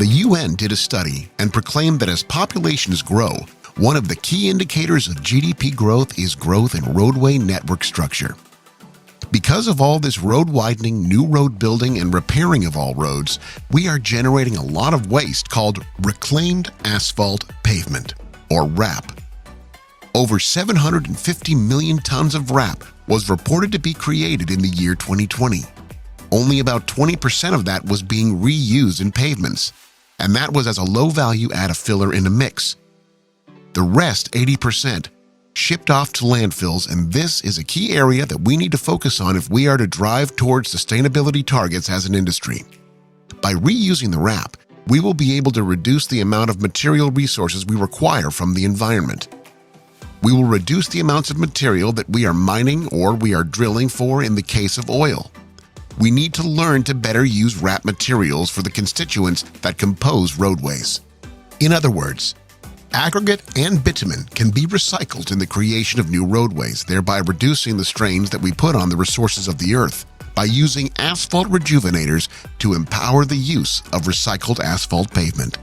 The UN did a study and proclaimed that as populations grow, one of the key indicators of GDP growth is growth in roadway network structure. Because of all this road widening, new road building, and repairing of all roads, we are generating a lot of waste called Reclaimed Asphalt Pavement, or RAP. Over 750 million tons of RAP was reported to be created in the year 2020. Only about 20% of that was being reused in pavements, and that was as a low-value add filler in a mix. The rest, 80%, shipped off to landfills, and this is a key area that we need to focus on if we are to drive towards sustainability targets as an industry. By reusing the RAP, we will be able to reduce the amount of material resources we require from the environment. We will reduce the amounts of material that we are mining or we are drilling for in the case of oil. We need to learn to better use RAP materials for the constituents that compose roadways. In other words, aggregate and bitumen can be recycled in the creation of new roadways, thereby reducing the strains that we put on the resources of the earth by using asphalt rejuvenators to empower the use of recycled asphalt pavement.